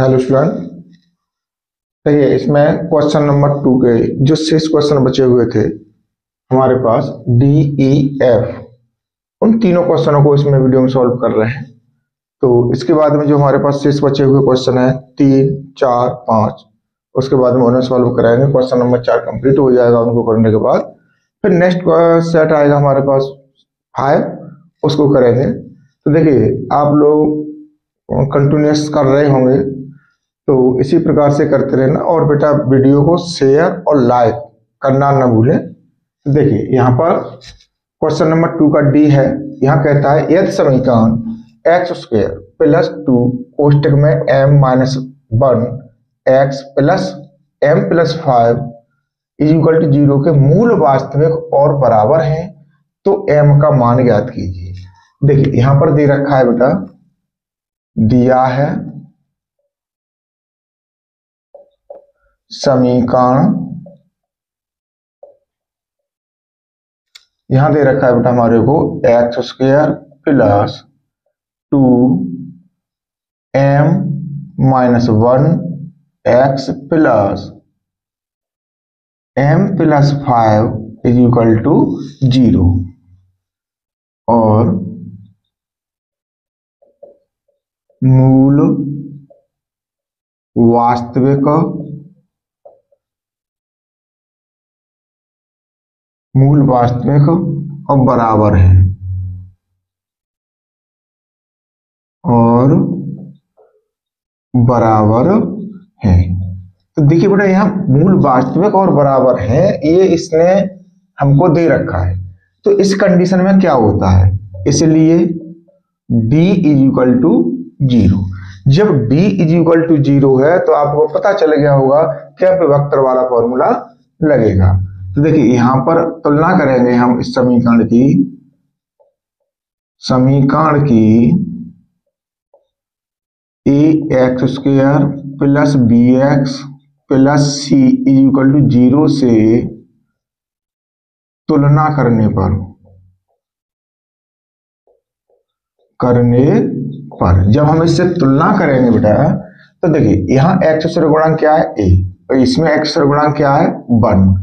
Hello student. देखिए इसमें question number 2 के जो 6 क्वेश्चन बचे हुए थे हमारे पास डी ई एफ, उन तीनों क्वेश्चनों को इसमें वीडियो में सॉल्व कर रहे हैं। तो इसके बाद में जो हमारे पास 6 बचे हुए क्वेश्चन है 3, 4, 5, उसके बाद में उन्हें सॉल्व कराएंगे। क्वेश्चन नंबर 4 कंप्लीट हो जाएगा उनको करने के बाद। फिर नेक्स्ट सेट आएगा हमारे पास 5, उसको करेंगे। तो देखिए आप लोग कंटिन्यूस कर रहे होंगे, तो इसी प्रकार से करते रहना। और बेटा वीडियो को शेयर और लाइक करना ना भूलें। तो देखिए यहाँ पर क्वेश्चन नंबर 2 का डी है। यहाँ कहता है यदि समीकरण एक्स स्क्वायर प्लस 2 कोष्टक में m minus 1 x plus m plus 5 is equal to 0 के मूल वास्तविक और बराबर हैं तो m का मान ज्ञात कीजिए। देखिए यहाँ पर दे रखा है बेटा, दिया है समीकरण, यहां दे रखा है बेटा हमारे को x square plus 2 m minus 1 x plus m plus 5 is equal to 0 और मूल वास्तविक और बराबर है तो देखिए बेटा यहाँ मूल वास्तविक और बराबर है, ये इसने हमको दे रखा है। तो इस कंडीशन में क्या होता है, इसलिए d इज इक्वल टू 0। जब d इज इक्वल टू 0 है तो आपको पता चल गया होगा क्या विभक्तर वाला फॉर्मूला लगेगा। तो देखिए यहां पर तुलना करेंगे हम इस समीकरण की A X square plus B X plus C is equal to 0 से तुलना करने पर जब हम इससे तुलना करेंगे बेटा, तो देखिए यहाँ एक्स गुणांक क्या है a, और इसमें एक्स गुणांक क्या है 1,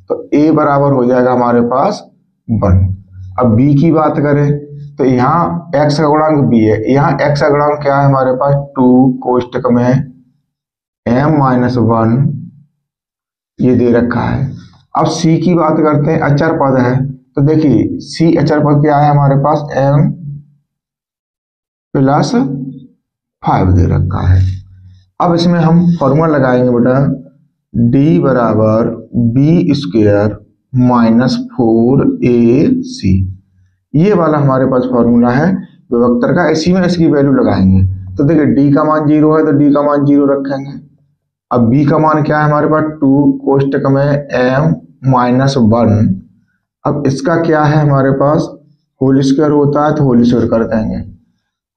तो a बराबर हो जाएगा हमारे पास 1। अब b की बात करें तो यहाँ x का गुणांक b है, यहाँ x का गुणांक क्या है हमारे पास 2 कोष्टक में m माइनस 1 ये दे रखा है। अब c की बात करते हैं, अचर पद है, तो देखिए c अचर पद क्या है हमारे पास m प्लस 5 दे रखा है। अब इसमें हम फॉर्मूला लगाएंगे बेटा, d बराबर बी स्क्वायर माइनस 4ac, ये वाला हमारे पास फॉर्मूला है विभक्तर का। इसी में इसकी वैल्यू लगाएंगे। तो देखिए d का मान 0 है तो d का मान 0 रखेंगे। अब b का मान क्या है हमारे पास 2 कोष्टक में m माइनस 1, अब इसका क्या है हमारे पास होल स्क्वायर होता है तो होल स्क्वायर कर देंगे।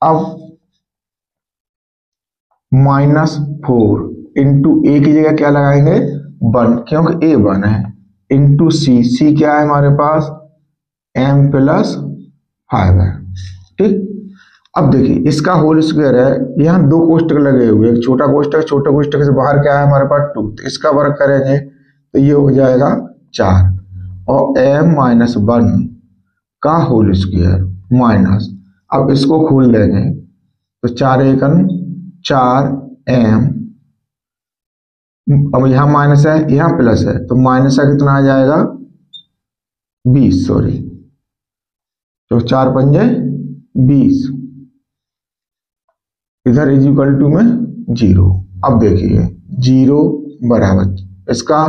अब माइनस 4 इंटू ए की जगह क्या लगाएंगे 1, क्योंकि ए 1 है, इंटू सी क्या है हमारे पास m प्लस 5 है। ठीक, अब देखिए इसका होल स्क्वायर है, यहाँ 2 कोष्टक लगे हुए, एक छोटा कोष्टक, छोटे कोष्टक से बाहर क्या है हमारे पास 2, तो इसका वर्ग करेंगे तो ये हो जाएगा 4, और m माइनस 1 का होल स्क्वायर माइनस, अब इसको खोल लेंगे तो 4 एकन 4m, अब यहाँ माइनस है यहाँ प्लस है, तो माइनस का कितना आ जाएगा 20, सॉरी, तो 4 पंजे 20, इधर इज इक्वल टू में 0। अब देखिए 0 बराबर इसका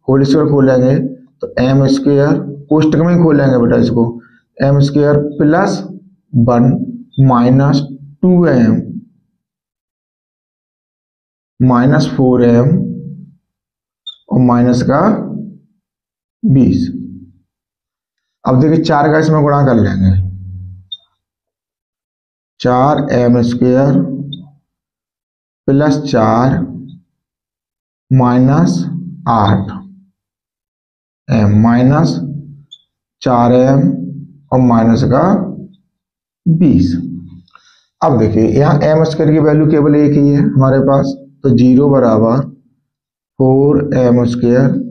होल स्क्वायर खोलेंगे तो m स्क्वायर, कोष्टक में खोलेंगे बेटा इसको, m square plus 1 minus 2m minus 4m और माइनस का 20। अब देखिए 4 का इसमें गुणा कर लेंगे, 4m square plus 4 minus 8m minus 4m और माइनस का 20। अब देखिए यहाँ एम स्क्वायर की वैल्यू केवल एक ही है हमारे पास, तो 0 बराबर 4m²।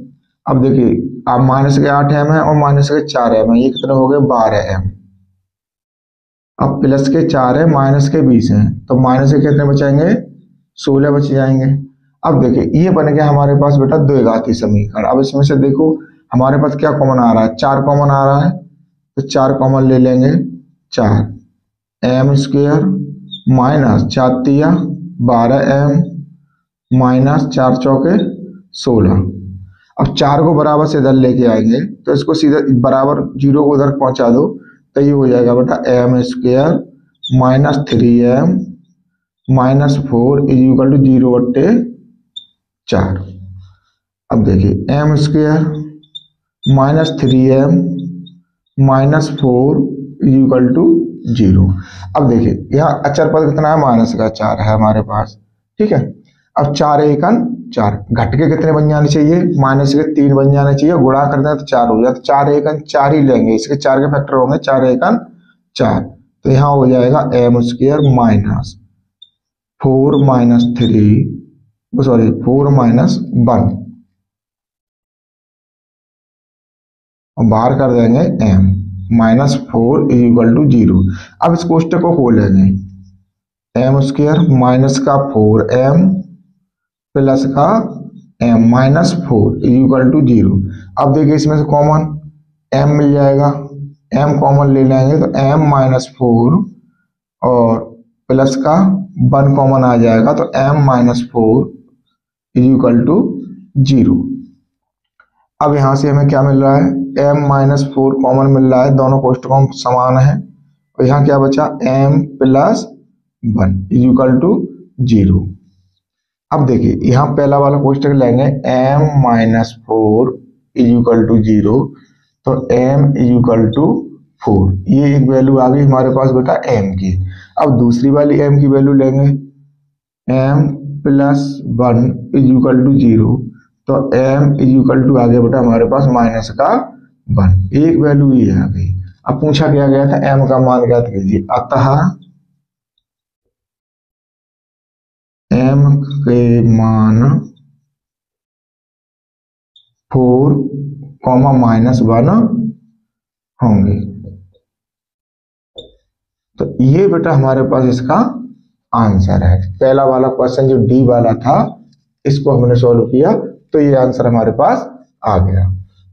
अब देखिए अब माइनस के 8m है और माइनस के 4m है, ये कितने हो गए 12m। अब प्लस के 4 है, माइनस के 20 है, तो माइनस के कितने बचाएंगे 16 बच जाएंगे। अब देखिए ये बन गया हमारे पास बेटा द्विघाती समीकरण। अब इसमें से देखो हमारे पास क्या कॉमन आ रहा है, 4 कॉमन आ रहा है, तो 4 कॉमन ले लेंगे। 4m² minus 4×3 12m minus 4×4 16। अब 4 को बराबर से इधर लेके आएंगे तो इसको सीधा बराबर 0 को उधर पहुंचा दो, तो ये हो जाएगा बेटा m² minus 3m minus 4 is equal to 0/4। अब देखिए m² minus 3m minus 4 is equal to 0। अब देखिए यहाँ अचर पद कितना है, माइनस का 4 है हमारे पास, ठीक है। अब 4 एकन 4, घट के कितने बन जाने चाहिए, माइनस के 3 बन जाने चाहिए, गुणा कर दें तो 4 हो जाए, तो 4 एकन 4 ही लेंगे, इसके 4 के फैक्टर होंगे, 4 एकन 4, तो यहाँ हो जाएगा m² minus 4 minus 3 sorry 4 minus 1 और बाहर कर देंगे m minus 4 is equal to 0। अब इस कोष्टक को खोलेंगे, m² माइनस का 4m प्लस का m minus 4 is equal to 0। अब देखिए इसमें से कॉमन m मिल जाएगा, m कॉमन ले लेंगे तो m माइनस 4 और प्लस का 1 कॉमन आ जाएगा, तो m minus 4 is equal to 0। अब यहां से हमें क्या मिल रहा है, m माइनस 4 कॉमन मिल रहा है, दोनों कोष्टकों समान है, और यहाँ क्या बचा m plus 1 is equal to 0। अब देखिए यहाँ पहला वाला कोष्टक लेंगे, m minus 4 is equal to 0, तो m इज इक्वल टू 4, ये एक वैल्यू आ गई हमारे पास बेटा m की। अब दूसरी वाली m की वैल्यू लेंगे, m plus 1 is equal to 0, तो m इज इक्वल टू आ गया बेटा हमारे पास माइनस का 1, एक वैल्यू ये आ गई। अब पूछा क्या गया था, m का मान ज्ञात कीजिए, अतः m के मान 4 माइनस 1 होंगे। तो ये बेटा हमारे पास इसका आंसर है। पहला वाला क्वेश्चन जो डी वाला था इसको हमने सॉल्व किया, तो ये आंसर हमारे पास आ गया।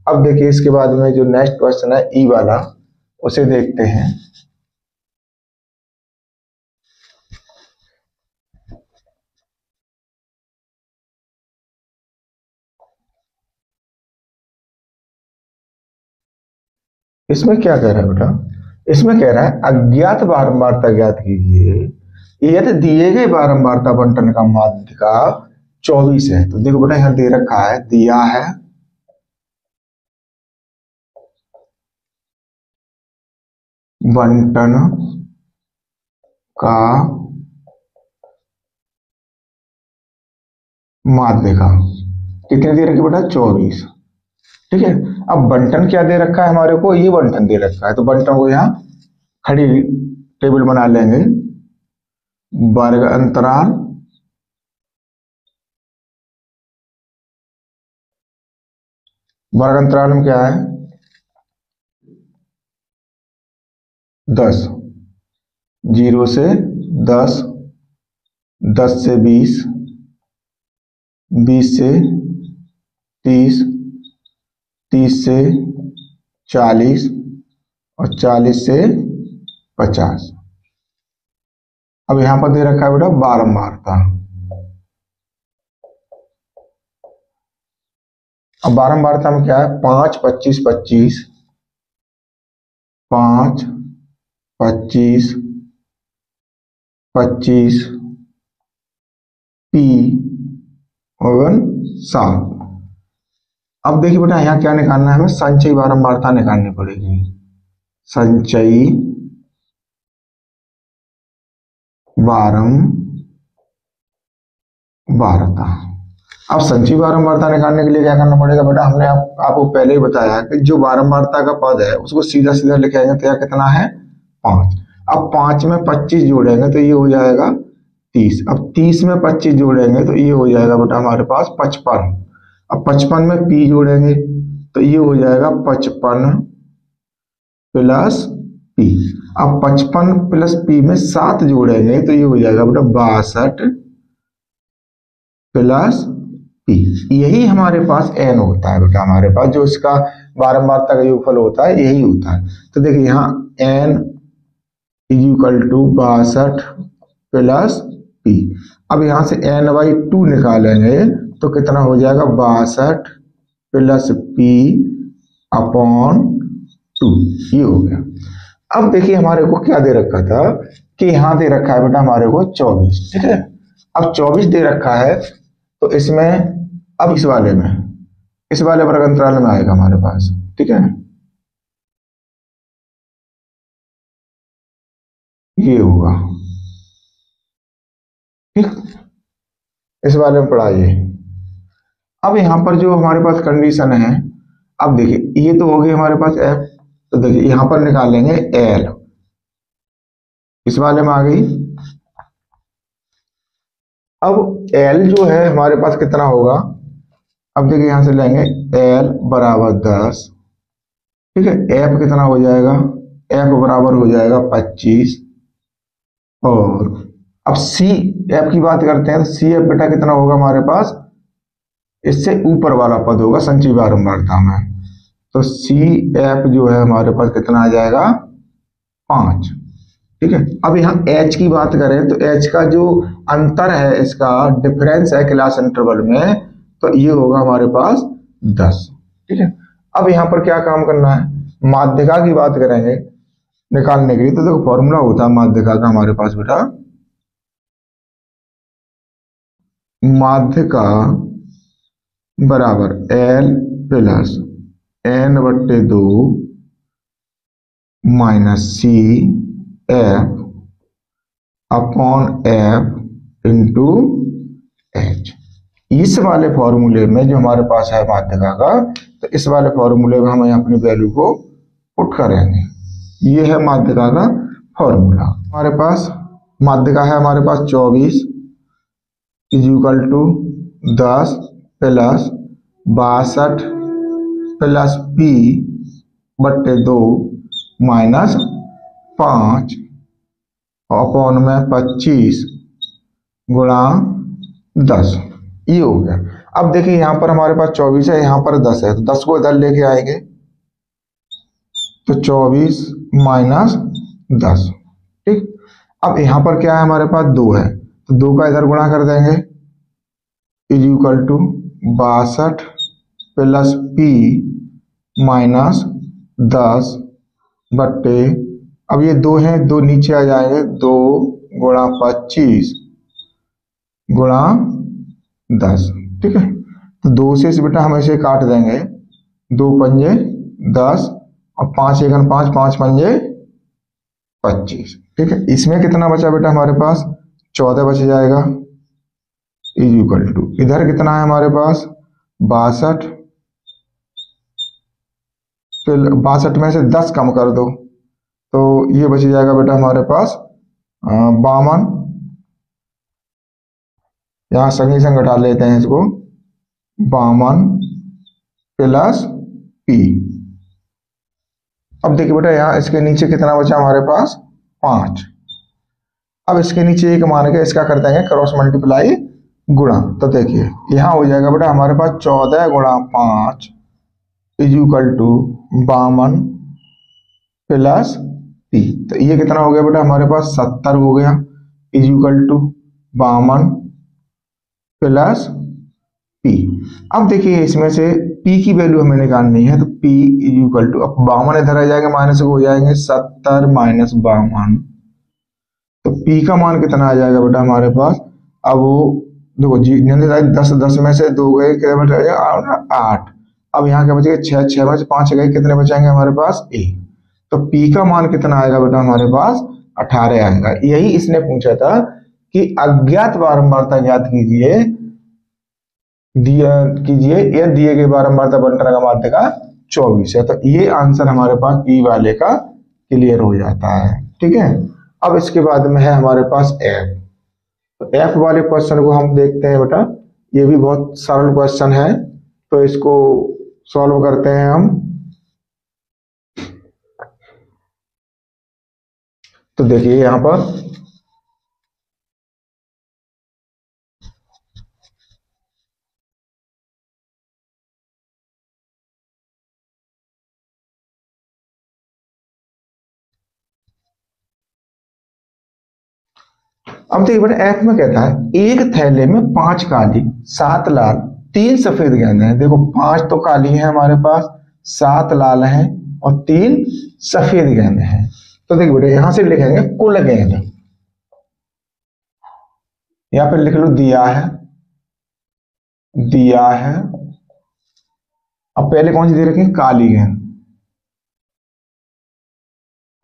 अब देखिए इसके बाद में जो नेक्स्ट क्वेश्चन है ई वाला, उसे देखते हैं। इसमें क्या कह रहा है बेटा, इसमें कह रहा है अज्ञात बारंबारता ज्ञात कीजिए, यदि दिए गए बारंबारता बंटन का माध्यिका 24 है। तो देखो बेटा यहाँ दे रखा है, दिया है बंटन का माध्यिका कितने दे रखी बेटा 24, ठीक है। अब बंटन क्या दे रखा है हमारे को, ये बंटन दे रखा है, तो बंटन को यहाँ खड़ी टेबल बना लेंगे, वर्ग अंतराल में क्या है 10, 0 से 10, 10 से 20, 20 से 30, 30 से 40 और 40 से 50। अब यहां पर दे रखा है बेटा बारंबारता। अब बारंबारता में क्या है 5, 25, 25, 5, 25, 25, पी और 7। अब देखिए बेटा यहाँ क्या निकालना है हमें, संचयी बारंबारता निकालनी पड़ेगी, संचयी बारंबारता। अब संचयी बारंबारता निकालने के लिए क्या करना पड़ेगा बेटा, हमने आपको पहले ही बताया कि जो बारंबारता का पद है उसको सीधा सीधा लिखेंगे तो यह कितना है 5। अब 5 में 25 जोड़ेंगे तो ये हो जाएगा 30। अब 30 में 25 जोड़ेंगे तो ये हो जाएगा बेटा हमारे पास 55। अब 55 में p जोड़ेंगे तो ये हो जाएगा 55 प्लस p। अब 55 प्लस p में 7 जोड़ेंगे तो ये हो जाएगा बेटा 62 प्लस p। यही हमारे पास n होता है बेटा, हमारे पास जो इसका बारंबारता का योगफल होता है यही होता है। तो देखिए यहाँ n is equal to 62 plus p। अब यहाँ से n/2 निकालेंगे तो कितना हो जाएगा 62 प्लस p अपॉन 2, ये हो गया। अब देखिए हमारे को क्या दे रखा था कि यहाँ दे रखा है बेटा हमारे को 24, ठीक है। अब 24 दे रखा है तो इसमें अब इस वाले वर्ग अंतराल में आएगा हमारे पास, ठीक है। ये होगा, ठीक, इस वाले में पढ़ाइए। अब यहाँ पर जो हमारे पास कंडीशन है, अब देखिए ये तो हो गई हमारे पास f, तो देखिए यहां पर निकालेंगे l, इस वाले में आ गई। अब l जो है हमारे पास कितना होगा, अब देखिए यहां से लेंगे l बराबर 10, ठीक है। f कितना हो जाएगा, f बराबर हो जाएगा 25। और अब c f की बात करते हैं तो c f बेटा कितना होगा हमारे पास, इससे ऊपर वाला पद होगा संचयी बारंबारता में, तो सी एफ जो है हमारे पास कितना आ जाएगा 5, ठीक है। अब यहाँ h की बात करें तो h का जो अंतर है, इसका डिफरेंस है क्लास इंटरवल में, तो ये होगा हमारे पास 10, ठीक है। अब यहाँ पर क्या काम करना है, माध्यिका की बात करेंगे निकालने के लिए, तो देखो फॉर्मूला होता है माध्यिका का हमारे पास बेटा, माध्यिका बराबर L plus n/2 minus C F upon F into H. इस वाले फॉर्मूले में जो हमारे पास है माध्यिका का, तो इस वाले फॉर्मूले में हम अपनी वैल्यू को पुट करेंगे। ये है माध्यिका का फॉर्मूला। हमारे पास माध्यिका है हमारे पास 24 is equal to 10 plus 62 plus p बट्टे 2 माइनस 5 अपॉन में 25 गुणा 10, ये हो गया। अब देखिए यहाँ पर हमारे पास 24 है, यहाँ पर 10 है, तो 10 को इधर लेके आएंगे तो 24 माइनस 10, ठीक। अब यहाँ पर क्या है हमारे पास 2 है, तो 2 का इधर गुणा कर देंगे is equal to 62 plus p minus 10 बट्टे, अब ये 2 हैं, 2 नीचे आ जाएंगे, 2 गुणा 25 गुणा 10, ठीक है। तो 2 से बेटा हम ऐसे काट देंगे, 2 पंजे 10 और 5 एकन 5, 5 पंजे 25, ठीक है। इसमें कितना बचा बेटा हमारे पास 14 बच जाएगा इज इक्वल टू, इधर कितना है हमारे पास 62, 62 में से 10 कम कर दो तो ये बच जाएगा बेटा हमारे पास 52, यहाँ संगी संग घटा लेते हैं इसको, 52 प्लस p। अब देखिए बेटा यहाँ इसके नीचे कितना बचा हमारे पास 5। अब इसके नीचे एक मान के इसका कर देंगे क्रॉस मल्टीप्लाई गुणा, तो देखिए यहाँ हो जाएगा बेटा हमारे पास 14 गुणा 5 is equal to 52 plus p। तो ये कितना हो गया बेटा हमारे पास 70 हो गया is equal to 52 plus p। अब देखिए इसमें से p की वैल्यू हमें निकालनी है, तो p इज इक्वल टू, अब 52 इधर आ जाएगा, माइनस हो जाएंगे 70 माइनस 52, तो p का मान कितना आ जाएगा बेटा हमारे पास, अब वो देखो जी 10 में से 2 गए, कितना बच जाएगा 8। अब यहाँ क्या बचेगा 6, 6 में से 5 गए, कितने बचाएंगे हमारे पास 1, तो p का मान कितना आएगा बेटा हमारे पास 18 आएगा। यही इसने पूछा था कि अज्ञात बारंबारता ज्ञात कीजिए, या दिए गए बारंबारता बंटन का माध्यिका 24 है, तो ये आंसर हमारे पास p वाले का क्लियर हो जाता है, ठीक है। अब इसके बाद में है हमारे पास एफ। तो एफ वाले क्वेश्चन को हम देखते हैं बेटा, ये भी बहुत सरल क्वेश्चन है, तो इसको सॉल्व करते हैं हम। तो देखिए यहां पर अब देखिए बेटा, एफ में कहता है एक थैले में 5 काली 7 लाल 3 सफेद गेंद हैं। देखो 5 तो काली है हमारे पास, 7 लाल हैं और 3 सफेद गेंद हैं। तो देखिए बेटा यहां से लिखेंगे कुल गेंद, यहां पर लिख लो दिया है, दिया है। अब पहले कौन सी दे रखी है, काली गेंद,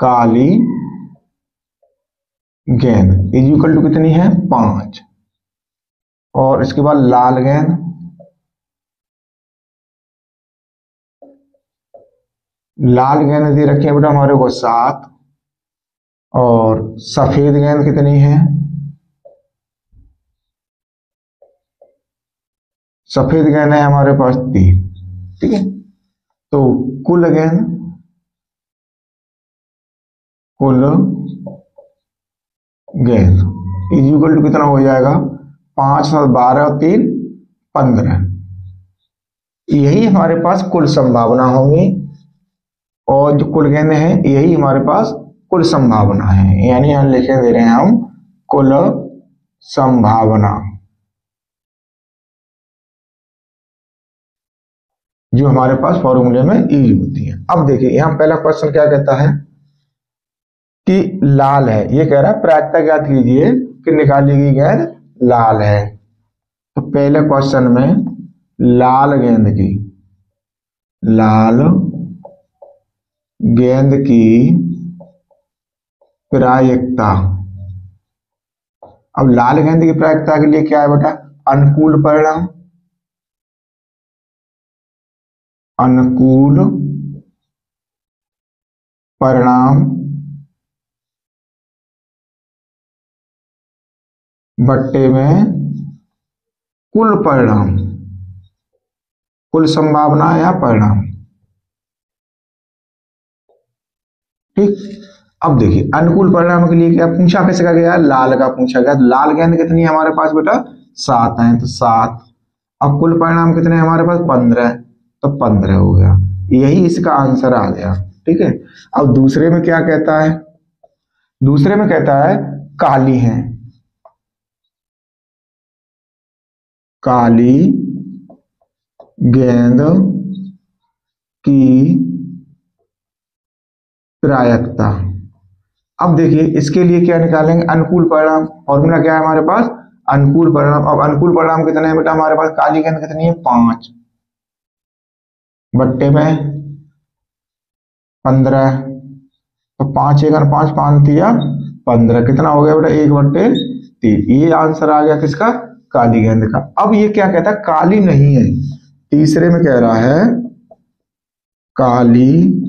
काली गेंद इज इक्वल टू कितनी है 5, और इसके बाद लाल गेंद, लाल गेंद दे रखी है बेटा हमारे को 7, और सफेद गेंद कितनी है, सफेद गेंद है हमारे पास 3। ठीक है, तो कुल गेंद, कुल गेंद इज इक्वल टू कितना हो जाएगा 5 7 12 और 3 15। यही हमारे पास कुल संभावना होंगी, और जो कुल गेंद है यही हमारे पास कुल संभावना है, यानी यहां लिखे दे रहे हैं हम कुल संभावना, जो हमारे पास फॉर्मूले में यूज होती है। अब देखिए यहां पहला क्वेश्चन क्या कहता है कि लाल है, ये कह रहा है प्रायिकता ज्ञात कीजिए कि निकाली गई गेंद लाल है। तो पहले क्वेश्चन में लाल गेंद की, लाल गेंद की प्रायिकता, अब लाल गेंद की प्रायिकता के लिए क्या है बेटा, अनुकूल परिणाम, अनुकूल परिणाम बट्टे में कुल परिणाम, कुल संभावना या परिणाम। ठीक, अब देखिए अनुकूल परिणाम के लिए क्या पूछा, कैसे का गया, लाल का पूछा गया। तो लाल गेंद कितनी है हमारे पास बेटा 7 है, तो 7। अब कुल परिणाम कितने हैं हमारे पास 15, तो 15 हो गया, यही इसका आंसर आ गया। ठीक है, अब दूसरे में क्या कहता है, दूसरे में कहता है काली है, काली गेंद की प्रायिकता। अब देखिए इसके लिए क्या निकालेंगे, अनुकूल परिणाम, फॉर्मूला क्या है हमारे पास, अनुकूल परिणाम। अब अनुकूल परिणाम कितने हैं बेटा हमारे पास, काली गेंद कितनी है 5 बट्टे में 15, तो 5 1 5 5 दिया 15, कितना हो गया बेटा 1/3। ये आंसर आ गया किसका, काली गेंद का। अब ये क्या कहता है, काली नहीं है, तीसरे में कह रहा है काली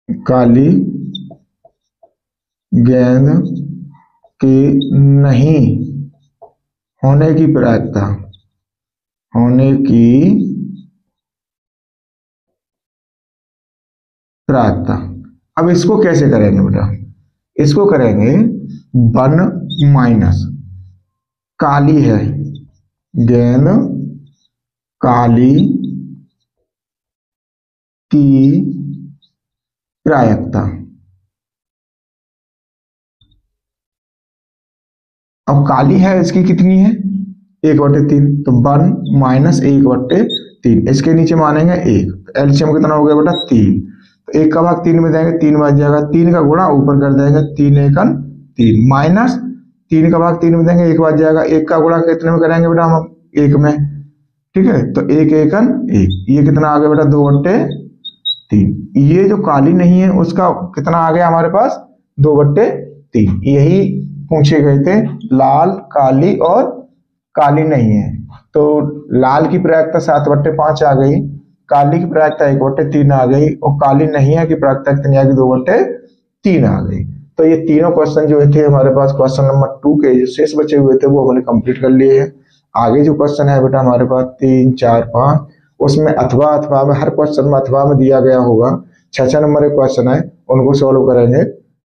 काली गेंद के नहीं होने की प्रायिकता, होने की प्रायिकता। अब इसको कैसे करेंगे बेटा, इसको करेंगे 1 माइनस, काली है गेंद, काली की प्रायिकता। अब काली है इसकी कितनी है 1/3, तो 1 माइनस 1/3, इसके नीचे मानेंगे 1, एलसीएम कितना हो गया बेटा 3, तो 1 का भाग 3 में देंगे 3 बच जाएगा, 3 का गुणा ऊपर कर देंगे 3 एकन 3, माइनस 3 का भाग 3 में देंगे 1 बच जाएगा, 1 का गुणा कितने में करेंगे बेटा हम 1 में। ठीक है, तो 1 एकन 1, ये कितना आ गया बेटा 2/3। ये जो काली नहीं है उसका कितना आ गया हमारे पास 2/3। यही पूछे गए थे, लाल काली और काली नहीं है। तो लाल की प्रायिकता 7/5 आ गई, काली की प्रायिकता 1/3 आ गई और काली नहीं है की प्रायिकता कितनी आ गई, 2/3 आ गई। तो ये तीनों क्वेश्चन जो थे हमारे पास क्वेश्चन नंबर 2 के जो शेष बचे हुए थे वो हमने कंप्लीट कर लिए हैं। आगे जो क्वेश्चन है बेटा हमारे पास 3, 4, 5, उसमें अथवा में हर क्वेश्चन में अथवा में दिया गया होगा। 6 नंबर के क्वेश्चन है उनको सॉल्व करेंगे।